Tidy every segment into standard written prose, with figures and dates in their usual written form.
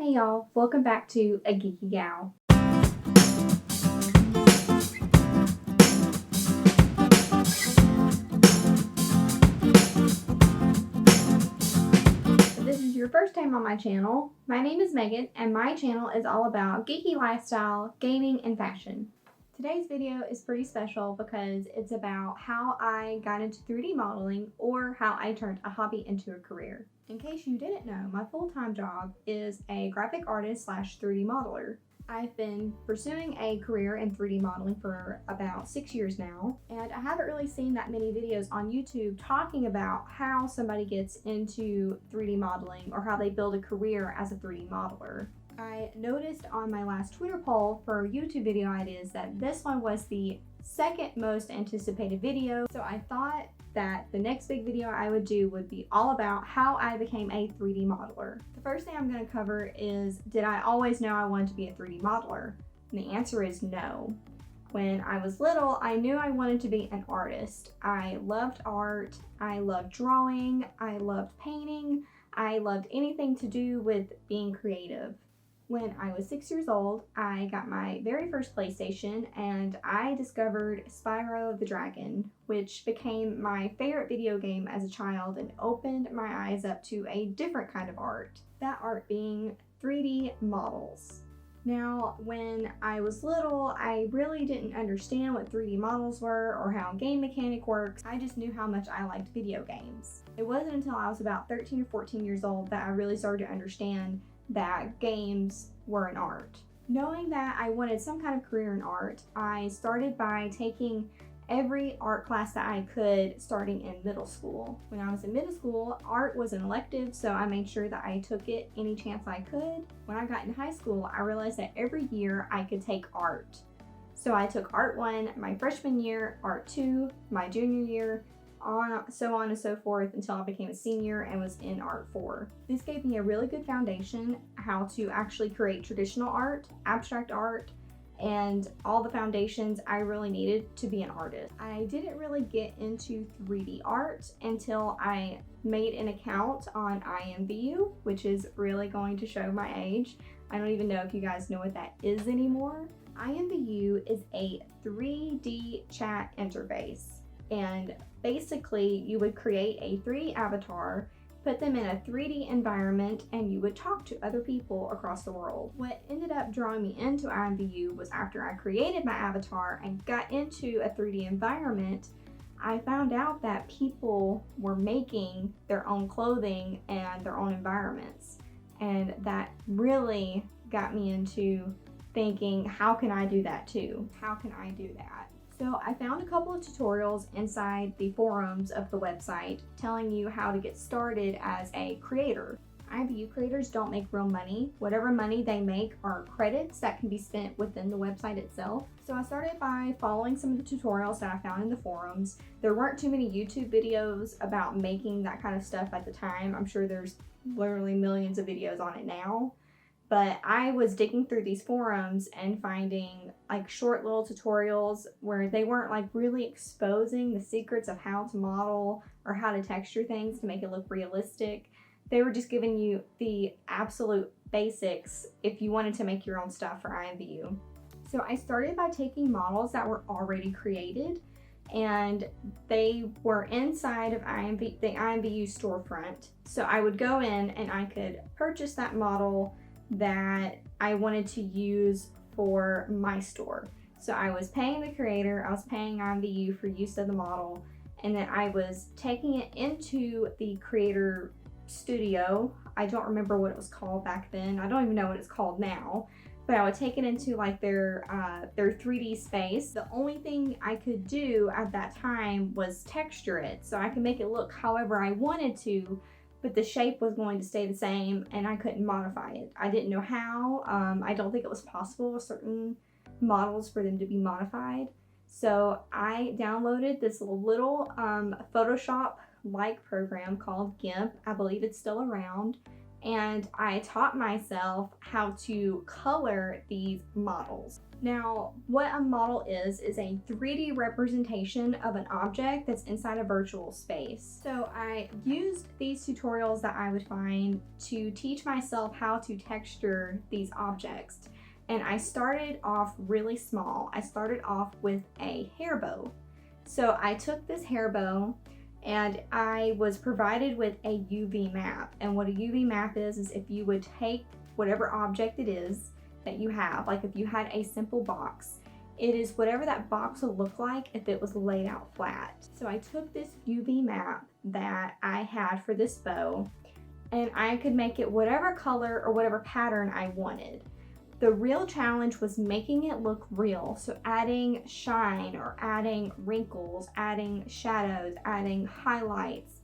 Hey y'all, welcome back to A Geeky Gal. If this is your first time on my channel, my name is Megan and my channel is all about geeky lifestyle, gaming, and fashion. Today's video is pretty special because it's about how I got into 3D modeling or how I turned a hobby into a career. In case you didn't know, my full-time job is a graphic artist / 3D modeler. I've been pursuing a career in 3D modeling for about 6 years now, and I haven't really seen that many videos on YouTube talking about how somebody gets into 3D modeling or how they build a career as a 3D modeler. I noticed on my last Twitter poll for YouTube video ideas that this one was the second most anticipated video, so I thought that the next big video I would do would be all about how I became a 3D modeler. The first thing I'm going to cover is, did I always know I wanted to be a 3D modeler? And the answer is no. When I was little, I knew I wanted to be an artist. I loved art, I loved drawing, I loved painting, I loved anything to do with being creative. When I was 6 years old, I got my very first PlayStation and I discovered Spyro the Dragon, which became my favorite video game as a child and opened my eyes up to a different kind of art. That art being 3D models. Now, when I was little, I really didn't understand what 3D models were or how game mechanic works. I just knew how much I liked video games. It wasn't until I was about 13 or 14 years old that I really started to understand that games were an art. Knowing that I wanted some kind of career in art, I started by taking every art class that I could starting in middle school. When I was in middle school, art was an elective, so I made sure that I took it any chance I could. When I got in high school, I realized that every year I could take art. So I took Art 1 my freshman year, Art 2 my junior year, so on and so forth until I became a senior and was in Art 4. This gave me a really good foundation how to actually create traditional art, abstract art, and all the foundations I really needed to be an artist. I didn't really get into 3D art until I made an account on IMVU, which is really going to show my age. I don't even know if you guys know what that is anymore. IMVU is a 3D chat interface. And basically, you would create a 3D avatar, put them in a 3D environment, and you would talk to other people across the world. What ended up drawing me into IMVU was after I created my avatar and got into a 3D environment, I found out that people were making their own clothing and their own environments. And that really got me into thinking, how can I do that too? How can I do that? So I found a couple of tutorials inside the forums of the website telling you how to get started as a creator. IMVU creators don't make real money. Whatever money they make are credits that can be spent within the website itself. So I started by following some of the tutorials that I found in the forums. There weren't too many YouTube videos about making that kind of stuff at the time. I'm sure there's literally millions of videos on it now. But I was digging through these forums and finding like short little tutorials where they weren't like really exposing the secrets of how to model or how to texture things to make it look realistic. They were just giving you the absolute basics if you wanted to make your own stuff for IMVU. So I started by taking models that were already created and they were inside of the IMVU storefront. So I would go in and I could purchase that model that I wanted to use for my store. So I was paying the creator, I was paying IMVU for use of the model, and then I was taking it into the creator studio. I don't remember what it was called back then. I don't even know what it's called now, but I would take it into like their 3D space. The only thing I could do at that time was texture it, so I could make it look however I wanted to, but the shape was going to stay the same and I couldn't modify it. I didn't know how. I don't think it was possible with certain models for them to be modified. So I downloaded this little Photoshop-like program called GIMP. I believe it's still around. and I taught myself how to color these models. Now, what a model is a 3D representation of an object that's inside a virtual space. So I used these tutorials that I would find to teach myself how to texture these objects. And I started off really small. I started off with a hair bow. So I took this hair bow and I was provided with a UV map. And what a UV map is if you would take whatever object it is that you have, like if you had a simple box, it is whatever that box would look like if it was laid out flat. So I took this UV map that I had for this bow and I could make it whatever color or whatever pattern I wanted. The real challenge was making it look real. So adding shine or adding wrinkles, adding shadows, adding highlights,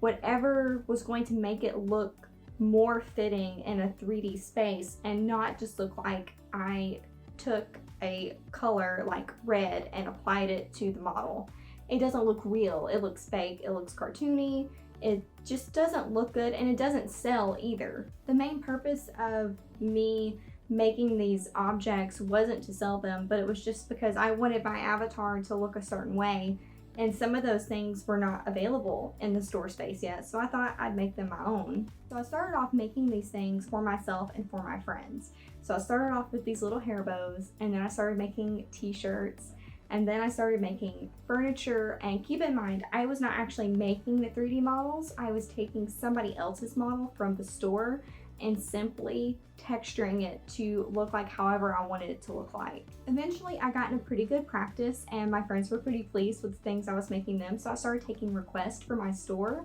whatever was going to make it look more fitting in a 3D space and not just look like I took a color like red and applied it to the model. It doesn't look real. It looks fake. It looks cartoony. It just doesn't look good and it doesn't sell either. The main purpose of me making these objects wasn't to sell them, but it was just because I wanted my avatar to look a certain way, and some of those things were not available in the store space yet, so I thought I'd make them my own. So I started off making these things for myself and for my friends. So I started off with these little hair bows, and then I started making t-shirts, and then I started making furniture. And keep in mind, I was not actually making the 3D models. I was taking somebody else's model from the store and simply texturing it to look like however I wanted it to look like. Eventually I got in a pretty good practice and my friends were pretty pleased with the things I was making them, so I started taking requests for my store,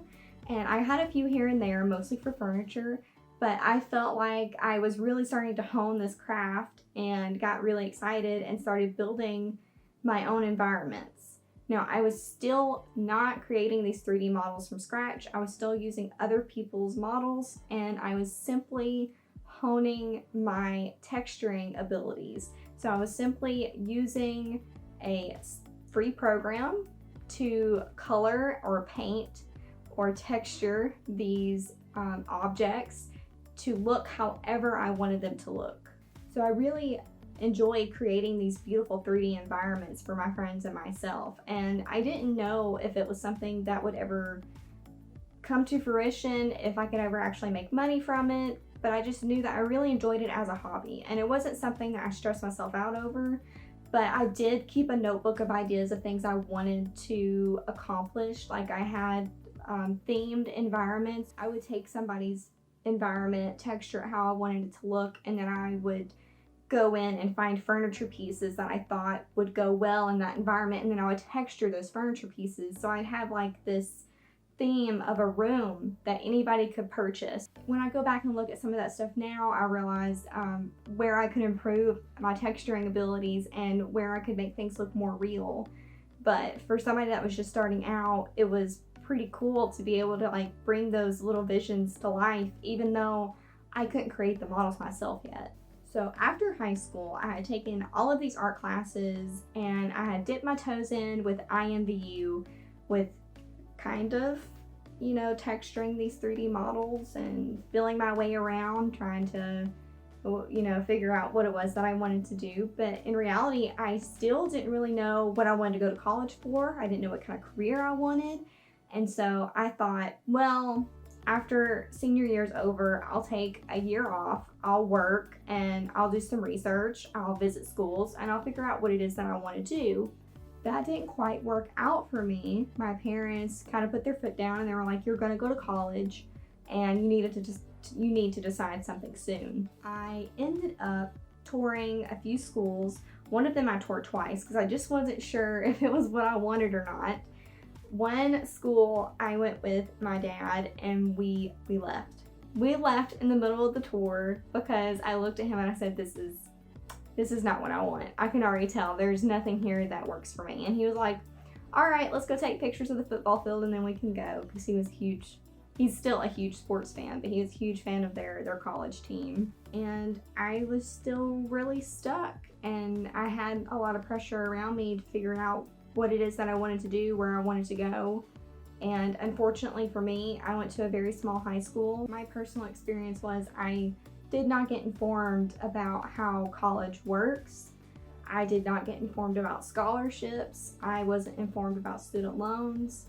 and I had a few here and there, mostly for furniture, but I felt like I was really starting to hone this craft and got really excited and started building my own environments. Now, I was still not creating these 3D models from scratch. I was still using other people's models, and I was simply honing my texturing abilities. So I was simply using a free program to color or paint or texture these objects to look however I wanted them to look. So I really enjoy creating these beautiful 3D environments for my friends and myself. And I didn't know if it was something that would ever come to fruition, if I could ever actually make money from it, but I just knew that I really enjoyed it as a hobby. And it wasn't something that I stressed myself out over, but I did keep a notebook of ideas of things I wanted to accomplish. Like I had themed environments. I would take somebody's environment, texture it how I wanted it to look, and then I would go in and find furniture pieces that I thought would go well in that environment, and then I would texture those furniture pieces. So I'd have like this theme of a room that anybody could purchase. When I go back and look at some of that stuff now, I realize where I could improve my texturing abilities and where I could make things look more real. But for somebody that was just starting out, it was pretty cool to be able to like bring those little visions to life, even though I couldn't create the models myself yet. So after high school, I had taken all of these art classes and I had dipped my toes in with IMVU with kind of, you know, texturing these 3D models and feeling my way around, trying to, you know, figure out what it was that I wanted to do. But in reality, I still didn't really know what I wanted to go to college for. I didn't know what kind of career I wanted. And so I thought, well, after senior year's over, I'll take a year off, I'll work, and I'll do some research, I'll visit schools, and I'll figure out what it is that I want to do. That didn't quite work out for me. My parents kind of put their foot down and they were like, you're going to go to college and you need to decide something soon. I ended up touring a few schools. One of them I toured twice because I just wasn't sure if it was what I wanted or not. One school I went with my dad and we left. We left in the middle of the tour because I looked at him and I said, this is not what I want. I can already tell there's nothing here that works for me. And he was like, all right, let's go take pictures of the football field and then we can go. Because he was huge. He's still a huge sports fan, but he was a huge fan of their college team. And I was still really stuck. And I had a lot of pressure around me to figure out what it is that I wanted to do, where I wanted to go. And unfortunately for me, I went to a very small high school. My personal experience was I did not get informed about how college works. I did not get informed about scholarships. I wasn't informed about student loans.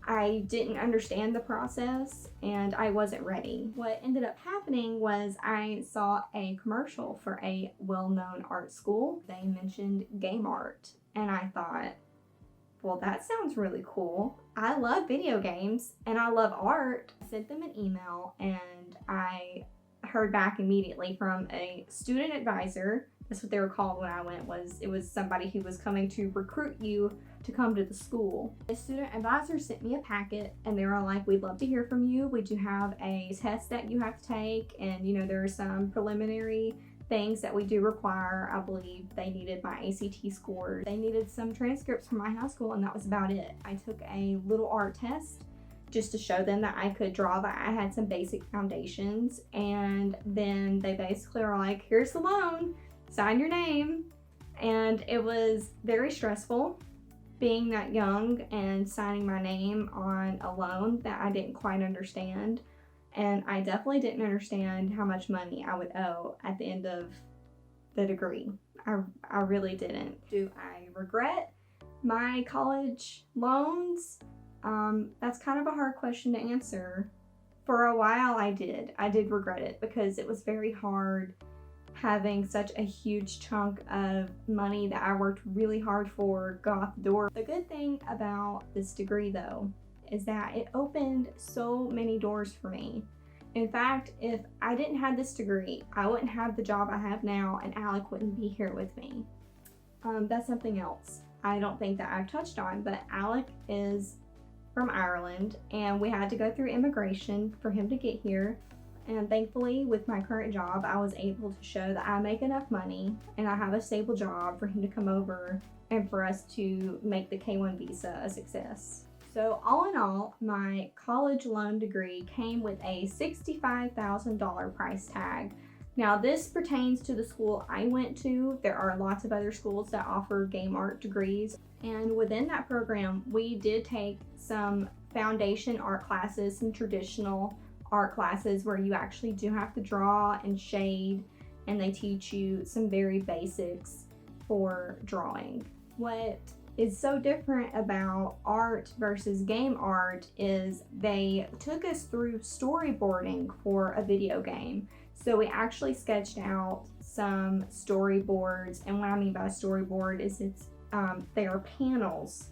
I didn't understand the process and I wasn't ready. What ended up happening was I saw a commercial for a well-known art school. They mentioned game art and I thought, well, that sounds really cool. I love video games and I love art. I sent them an email and I heard back immediately from a student advisor. That's what they were called when I went. It was somebody who was coming to recruit you to come to the school. The student advisor sent me a packet and they were like, we'd love to hear from you. We do have a test that you have to take, and there are some preliminary things that we do require. I believe they needed my ACT scores. They needed some transcripts from my high school, and that was about it. I took a little art test just to show them that I could draw, that I had some basic foundations, and then they basically are like, here's the loan, sign your name. And it was very stressful being that young and signing my name on a loan that I didn't quite understand. And I definitely didn't understand how much money I would owe at the end of the degree. I really didn't. Do I regret my college loans? That's kind of a hard question to answer. For a while I did regret it because it was very hard having such a huge chunk of money that I worked really hard for go out the door. The good thing about this degree though is that it opened so many doors for me. In fact, if I didn't have this degree, I wouldn't have the job I have now and Alec wouldn't be here with me. That's something else I don't think that I've touched on, but Alec is from Ireland and we had to go through immigration for him to get here. And thankfully, with my current job, I was able to show that I make enough money and I have a stable job for him to come over and for us to make the K-1 visa a success. So all in all, my college loan degree came with a $65,000 price tag. Now this pertains to the school I went to. There are lots of other schools that offer game art degrees. And within that program, we did take some foundation art classes, some traditional art classes where you actually do have to draw and shade, and they teach you some very basics for drawing. What is so different about art versus game art is they took us through storyboarding for a video game. So we actually sketched out some storyboards, and what I mean by a storyboard is they are panels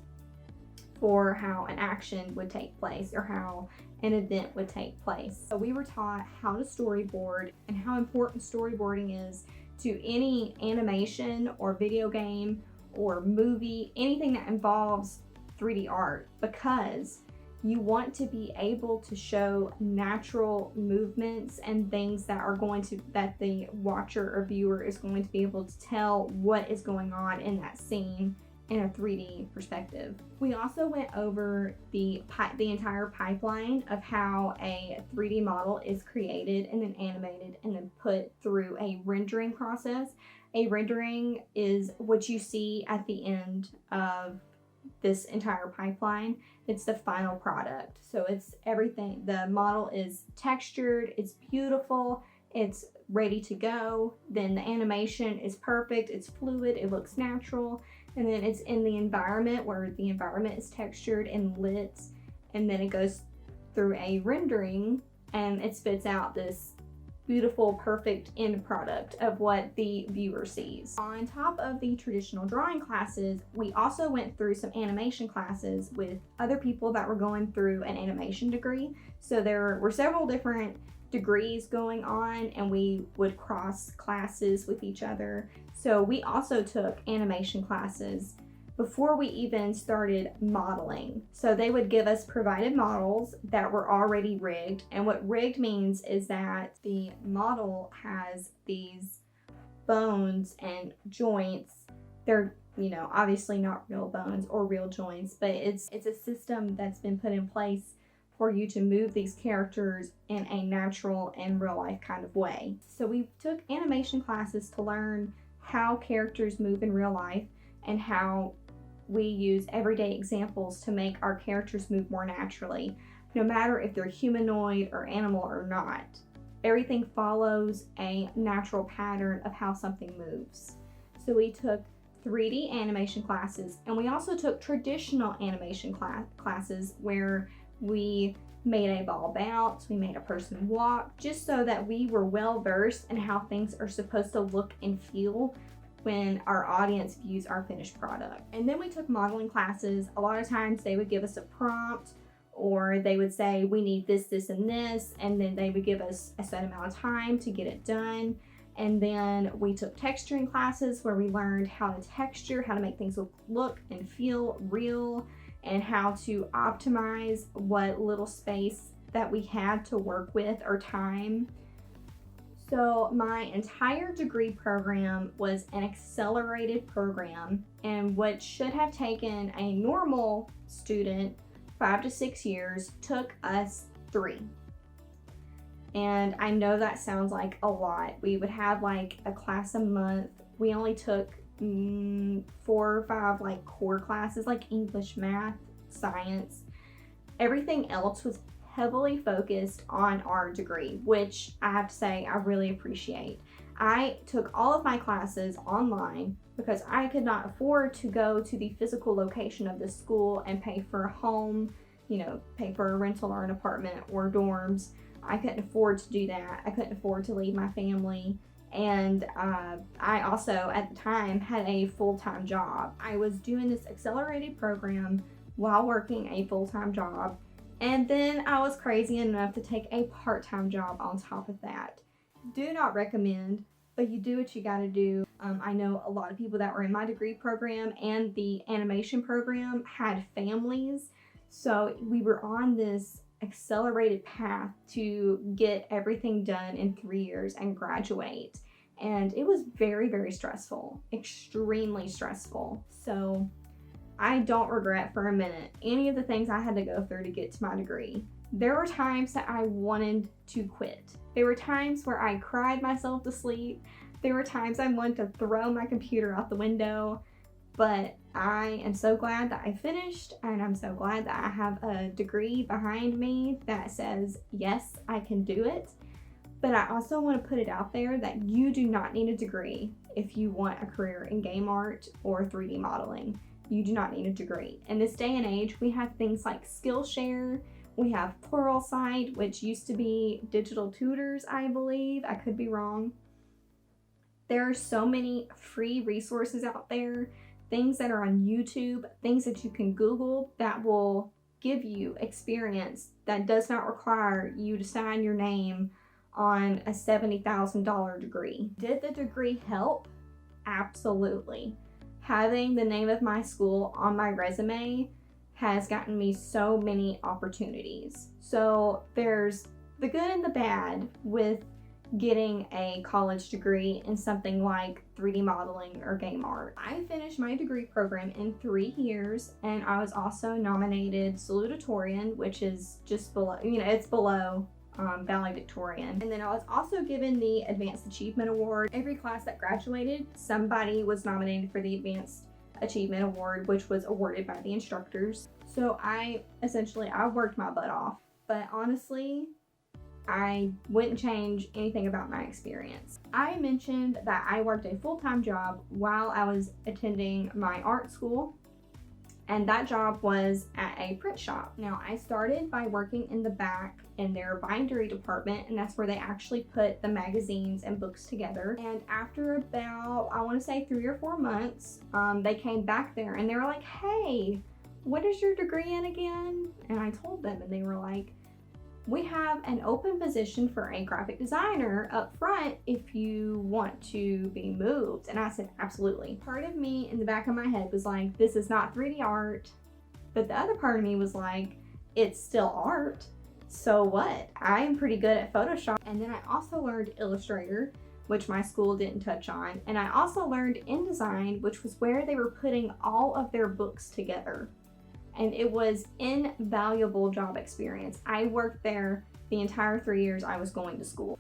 for how an action would take place or how an event would take place. So we were taught how to storyboard and how important storyboarding is to any animation or video game or movie, anything that involves 3D art, because you want to be able to show natural movements and things that the watcher or viewer is going to be able to tell what is going on in that scene in a 3D perspective. We also went over the entire pipeline of how a 3D model is created and then animated and then put through a rendering process. A rendering is what you see at the end of this entire pipeline. It's the final product. So it's everything. The model is textured, it's beautiful, it's ready to go. Then the animation is perfect, it's fluid, it looks natural. And then it's in the environment where the environment is textured and lit. And then it goes through a rendering and it spits out this beautiful, perfect end product of what the viewer sees. On top of the traditional drawing classes, we also went through some animation classes with other people that were going through an animation degree. So there were several different degrees going on and we would cross classes with each other. So we also took animation classes before we even started modeling. So they would give us provided models that were already rigged. And what rigged means is that the model has these bones and joints. They're, obviously not real bones or real joints, but it's a system that's been put in place for you to move these characters in a natural and real life kind of way. So we took animation classes to learn how characters move in real life and how we use everyday examples to make our characters move more naturally, no matter if they're humanoid or animal or not. Everything follows a natural pattern of how something moves. So we took 3D animation classes, and we also took traditional animation classes where we made a ball bounce, we made a person walk, just so that we were well versed in how things are supposed to look and feel when our audience views our finished product. And then we took modeling classes. A lot of times they would give us a prompt, or they would say, we need this, this, and this, and then they would give us a set amount of time to get it done. And then we took texturing classes where we learned how to texture, how to make things look and feel real, and how to optimize what little space that we had to work with or time. So my entire degree program was an accelerated program, and what should have taken a normal student 5 to 6 years took us 3. And I know that sounds like a lot. We would have like a class a month. We only took 4 or 5 like core classes like English, math, science. Everything else was heavily focused on our degree, which I have to say I really appreciate. I took all of my classes online because I could not afford to go to the physical location of the school and pay for a home, pay for a rental or an apartment or dorms. I couldn't afford to do that. I couldn't afford to leave my family. And I also, at the time, had a full-time job. I was doing this accelerated program while working a full-time job. And then I was crazy enough to take a part-time job on top of that. Do not recommend, but you do what you gotta do. I know a lot of people that were in my degree program and the animation program had families. So we were on this accelerated path to get everything done in 3 years and graduate. And it was very, very stressful, extremely stressful. So I don't regret for a minute any of the things I had to go through to get to my degree. There were times that I wanted to quit. There were times where I cried myself to sleep. There were times I wanted to throw my computer out the window. But I am so glad that I finished, and I'm so glad that I have a degree behind me that says, yes, I can do it. But I also want to put it out there that you do not need a degree if you want a career in game art or 3D modeling. You do not need a degree. In this day and age, we have things like Skillshare, we have Pluralsight, which used to be Digital Tutors, I believe. I could be wrong. There are so many free resources out there, things that are on YouTube, things that you can Google that will give you experience that does not require you to sign your name on a $70,000 degree. Did the degree help? Absolutely. Having the name of my school on my resume has gotten me so many opportunities. So there's the good and the bad with getting a college degree in something like 3D modeling or game art. I finished my degree program in 3 years, and I was also nominated salutatorian, which is just below, it's below valedictorian. And then I was also given the Advanced Achievement Award. Every class that graduated, somebody was nominated for the Advanced Achievement Award, which was awarded by the instructors. So I worked my butt off. But honestly, I wouldn't change anything about my experience. I mentioned that I worked a full-time job while I was attending my art school, and that job was at a print shop. Now, I started by working in the back in their bindery department, and that's where they actually put the magazines and books together. And after about, I want to say 3 or 4 months, they came back there and they were like, hey, what is your degree in again? And I told them, and they were like, we have an open position for a graphic designer up front if you want to be moved. And I said, absolutely. Part of me in the back of my head was like, this is not 3D art. But the other part of me was like, it's still art. So what? I'm pretty good at Photoshop. And then I also learned Illustrator, which my school didn't touch on. And I also learned InDesign, which was where they were putting all of their books together. And it was invaluable job experience. I worked there the entire 3 years I was going to school.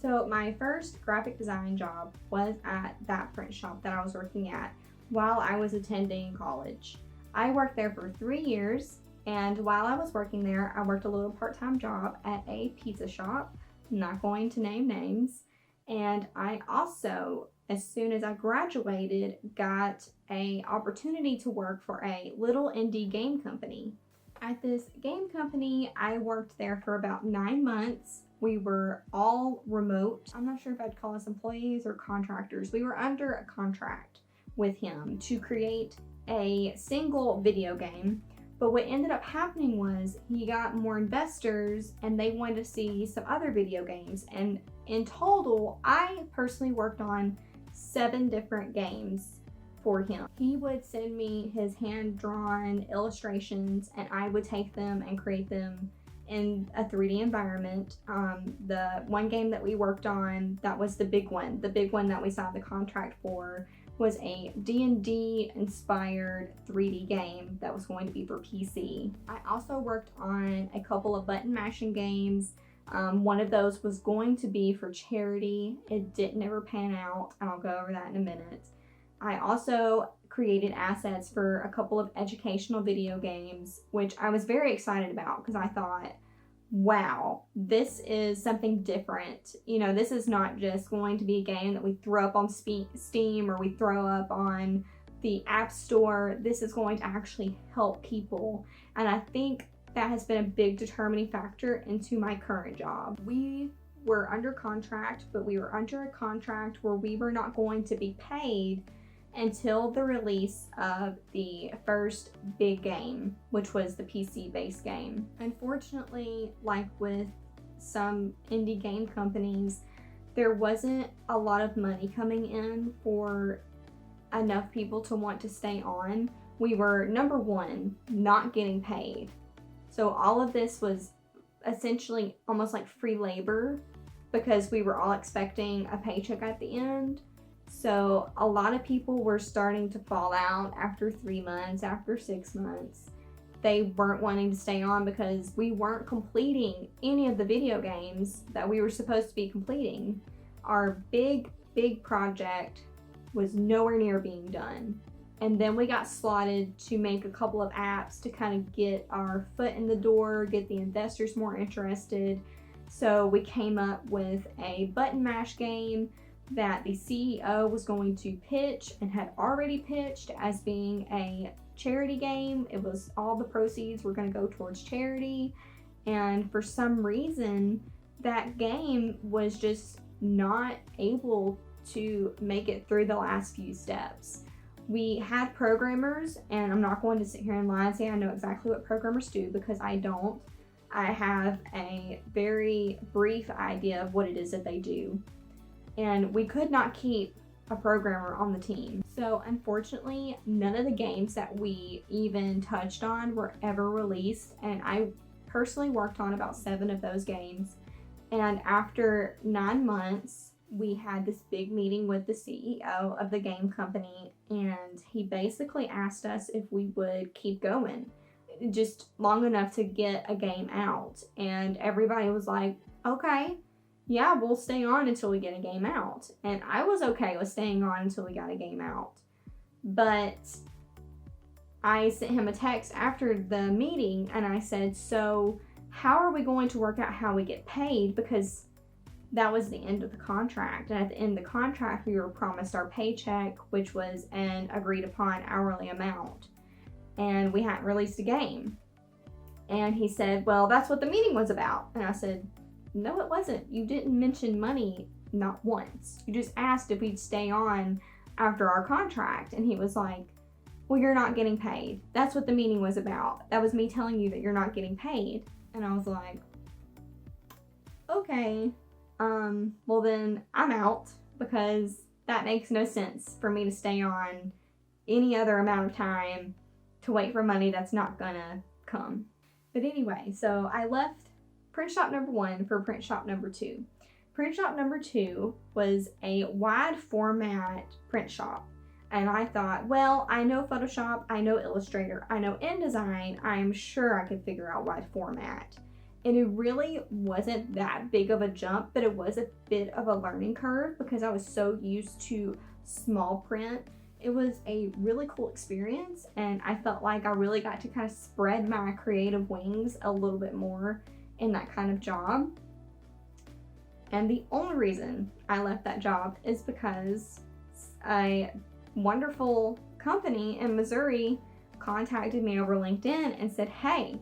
So my first graphic design job was at that print shop that I was working at while I was attending college. I worked there for 3 years, and while I was working there, I worked a little part-time job at a pizza shop. I'm not going to name names. And I also, as soon as I graduated, got an opportunity to work for a little indie game company. At this game company, I worked there for about 9 months. We were all remote. I'm not sure if I'd call us employees or contractors. We were under a contract with him to create a single video game. But what ended up happening was he got more investors and they wanted to see some other video games. And in total, I personally worked on 7 different games for him. He would send me his hand-drawn illustrations and I would take them and create them in a 3D environment. The one game that we worked on, that was the big one that we signed the contract for, was a D&D inspired 3D game that was going to be for PC. I also worked on a couple of button mashing games. One of those was going to be for charity. It didn't ever pan out, and I'll go over that in a minute. I also created assets for a couple of educational video games, which I was very excited about because I thought, wow, this is something different. You know, this is not just going to be a game that we throw up on Steam or we throw up on the App Store. This is going to actually help people. And I think that has been a big determining factor into my current job. We were under contract, but we were under a contract where we were not going to be paid until the release of the first big game, which was the PC-based game. Unfortunately, like with some indie game companies, there wasn't a lot of money coming in for enough people to want to stay on. We were, number one, not getting paid. So all of this was essentially almost like free labor because we were all expecting a paycheck at the end. So a lot of people were starting to fall out after 3 months, after 6 months. They weren't wanting to stay on because we weren't completing any of the video games that we were supposed to be completing. Our big project was nowhere near being done. And then we got slotted to make a couple of apps to kind of get our foot in the door, get the investors more interested. So we came up with a button mash game that the CEO was going to pitch and had already pitched as being a charity game. It was all the proceeds were going to go towards charity. And for some reason, that game was just not able to make it through the last few steps. We had programmers, and I'm not going to sit here and lie and say I know exactly what programmers do because I don't. I have a very brief idea of what it is that they do. And we could not keep a programmer on the team. So unfortunately, none of the games that we even touched on were ever released. And I personally worked on about 7 of those games. And after 9 months, we had this big meeting with the CEO of the game company. And he basically asked us if we would keep going just long enough to get a game out. And everybody was like, okay. Yeah, we'll stay on until we get a game out. And I was okay with staying on until we got a game out. But I sent him a text after the meeting and I said, so how are we going to work out how we get paid? Because that was the end of the contract. And at the end of the contract, we were promised our paycheck, which was an agreed upon hourly amount. And we hadn't released a game. And he said, well, that's what the meeting was about. And I said, no, it wasn't. You didn't mention money, not once. You just asked if we'd stay on after our contract. And he was like, well, you're not getting paid. That's what the meeting was about. That was me telling you that you're not getting paid. And I was like, okay, well then I'm out because that makes no sense for me to stay on any other amount of time to wait for money that's not gonna come. But anyway, so I left print shop number 1 for print shop number 2. Print shop number 2 was a wide format print shop. And I thought, well, I know Photoshop, I know Illustrator, I know InDesign, I'm sure I could figure out wide format. And it really wasn't that big of a jump, but it was a bit of a learning curve because I was so used to small print. It was a really cool experience, and I felt like I really got to kind of spread my creative wings a little bit more in that kind of job. And the only reason I left that job is because a wonderful company in Missouri contacted me over LinkedIn and said, hey,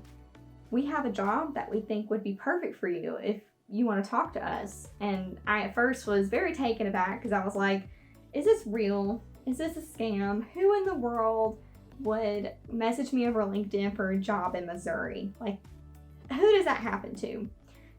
we have a job that we think would be perfect for you if you want to talk to us. And I at first was very taken aback because I was like, is this real? Is this a scam? Who in the world would message me over LinkedIn for a job in Missouri? Like, who does that happen to?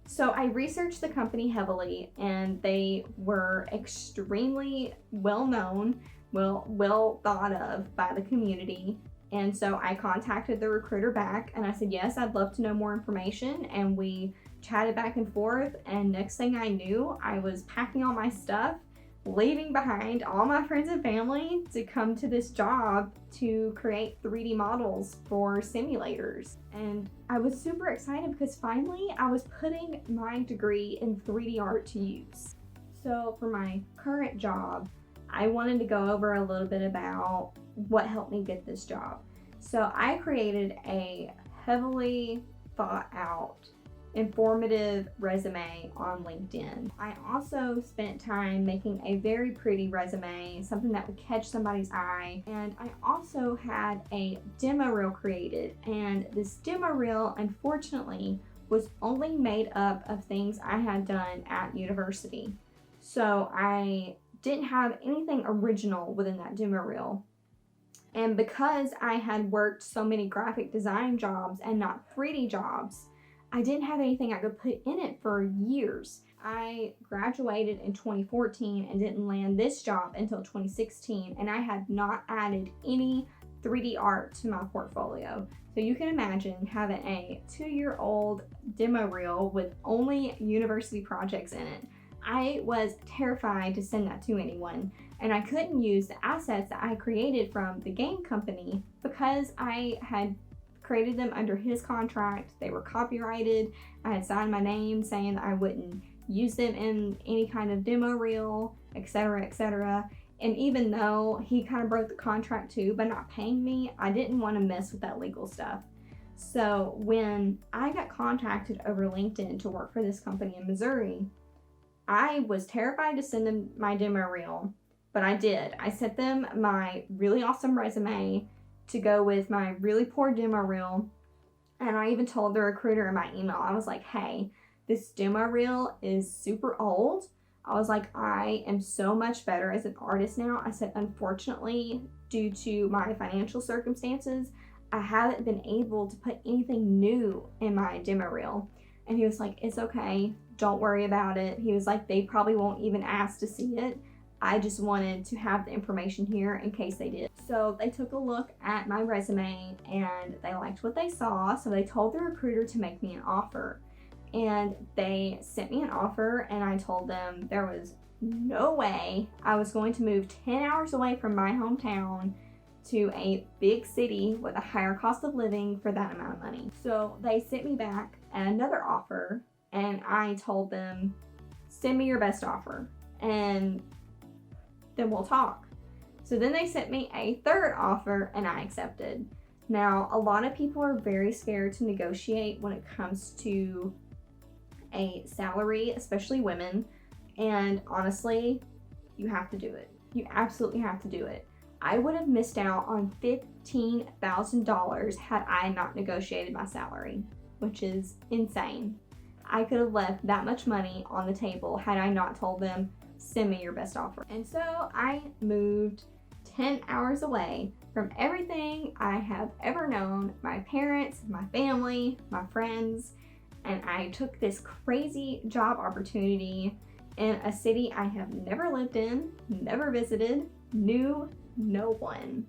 So I researched the company heavily, and they were extremely well known, well thought of by the community. And so I contacted the recruiter back and I said, yes, I'd love to know more information. And we chatted back and forth. And next thing I knew, I was packing all my stuff, leaving behind all my friends and family to come to this job to create 3D models for simulators. And I was super excited because finally I was putting my degree in 3D art to use. So for my current job, I wanted to go over a little bit about what helped me get this job. So I created a heavily thought out, informative resume on LinkedIn. I also spent time making a very pretty resume, something that would catch somebody's eye. And I also had a demo reel created. And this demo reel, unfortunately, was only made up of things I had done at university. So I didn't have anything original within that demo reel. And because I had worked so many graphic design jobs and not 3D jobs, I didn't have anything I could put in it for years. I graduated in 2014 and didn't land this job until 2016, and I had not added any 3D art to my portfolio. So you can imagine having a 2-year-old demo reel with only university projects in it. I was terrified to send that to anyone, and I couldn't use the assets that I created from the game company because I had created them under his contract. They were copyrighted. I had signed my name saying that I wouldn't use them in any kind of demo reel, etc., etc. And even though he kind of broke the contract too by not paying me, I didn't want to mess with that legal stuff. So when I got contacted over LinkedIn to work for this company in Missouri, I was terrified to send them my demo reel, but I did. I sent them my really awesome resume to go with my really poor demo reel. And I even told the recruiter in my email, I was like, hey, this demo reel is super old. I was like, I am so much better as an artist now. I said, unfortunately, due to my financial circumstances, I haven't been able to put anything new in my demo reel. And he was like, it's okay. Don't worry about it. He was like, they probably won't even ask to see it. I just wanted to have the information here in case they did. So they took a look at my resume and they liked what they saw. So they told the recruiter to make me an offer. And they sent me an offer, and I told them there was no way I was going to move 10 hours away from my hometown to a big city with a higher cost of living for that amount of money. So they sent me back another offer, and I told them, send me your best offer and then we'll talk. So then they sent me a third offer and I accepted. Now, a lot of people are very scared to negotiate when it comes to a salary, especially women. And honestly, you have to do it. You absolutely have to do it. I would have missed out on $15,000 had I not negotiated my salary, which is insane. I could have left that much money on the table had I not told them, send me your best offer. And so I moved 10 hours away from everything I have ever known, my parents, my family, my friends, and I took this crazy job opportunity in a city I have never lived in, never visited, knew no one.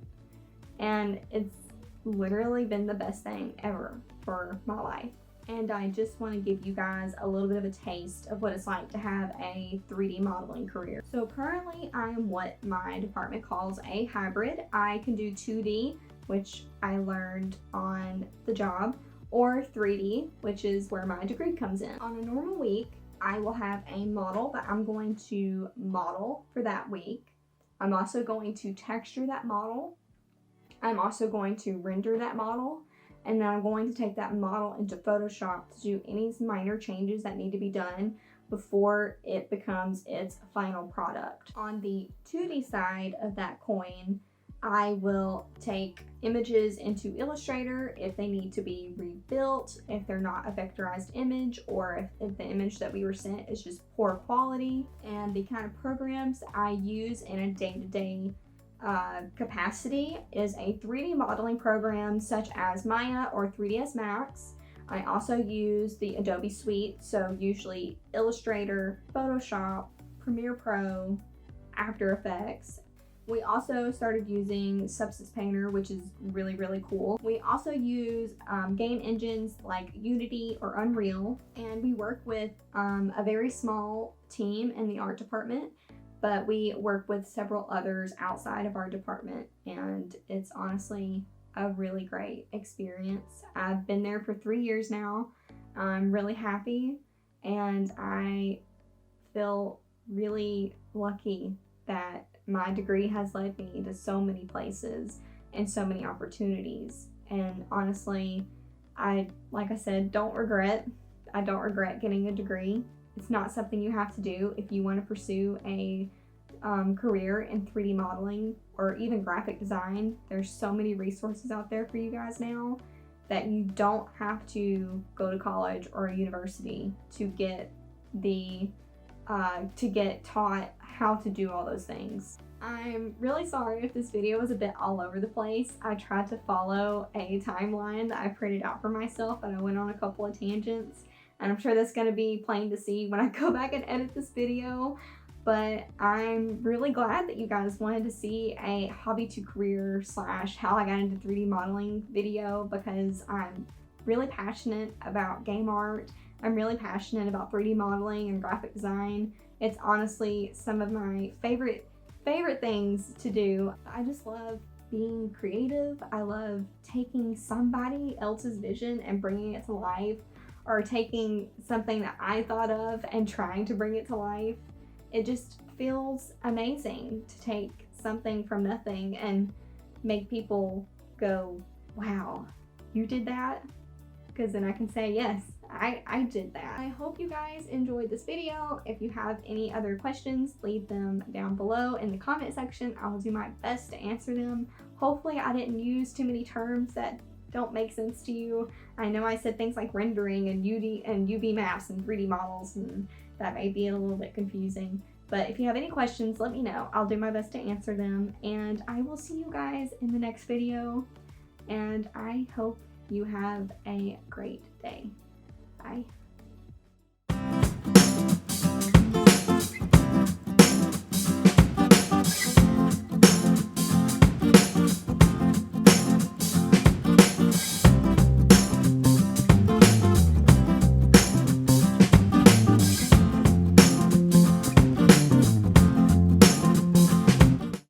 And it's literally been the best thing ever for my life. And I just want to give you guys a little bit of a taste of what it's like to have a 3D modeling career. So currently I am what my department calls a hybrid. I can do 2D, which I learned on the job, or 3D, which is where my degree comes in. On a normal week, I will have a model that I'm going to model for that week. I'm also going to texture that model. I'm also going to render that model. And then I'm going to take that model into Photoshop to do any minor changes that need to be done before it becomes its final product. On the 2D side of that coin, I will take images into Illustrator if they need to be rebuilt, if they're not a vectorized image, or if the image that we were sent is just poor quality. And the kind of programs I use in a day-to-day capacity is a 3D modeling program such as Maya or 3ds Max. I also use the Adobe Suite, so usually Illustrator, Photoshop, Premiere Pro, After Effects. We also started using Substance Painter, which is really, really cool. We also use game engines like Unity or Unreal, and we work with a very small team in the art department, but we work with several others outside of our department, and it's honestly a really great experience. I've been there for 3 years now. I'm really happy, and I feel really lucky that my degree has led me to so many places and so many opportunities. And honestly, like I said, don't regret. I don't regret getting a degree. It's not something you have to do if you want to pursue a career in 3D modeling or even graphic design. There's so many resources out there for you guys now that you don't have to go to college or a university to get taught how to do all those things. I'm really sorry if this video was a bit all over the place. I tried to follow a timeline that I printed out for myself, and I went on a couple of tangents, and I'm sure that's going to be plain to see when I go back and edit this video. But I'm really glad that you guys wanted to see a hobby to career / how I got into 3D modeling video, because I'm really passionate about game art. I'm really passionate about 3D modeling and graphic design. It's honestly some of my favorite things to do. I just love being creative. I love taking somebody else's vision and bringing it to life, or taking something that I thought of and trying to bring it to life. It just feels amazing to take something from nothing and make people go, wow, you did that? Because then I can say, yes, I did that. I hope you guys enjoyed this video. If you have any other questions, leave them down below in the comment section. I will do my best to answer them. Hopefully I didn't use too many terms that don't make sense to you. I know I said things like rendering and UV maps and 3D models, and that may be a little bit confusing. But if you have any questions, let me know. I'll do my best to answer them. And I will see you guys in the next video. And I hope you have a great day. Bye.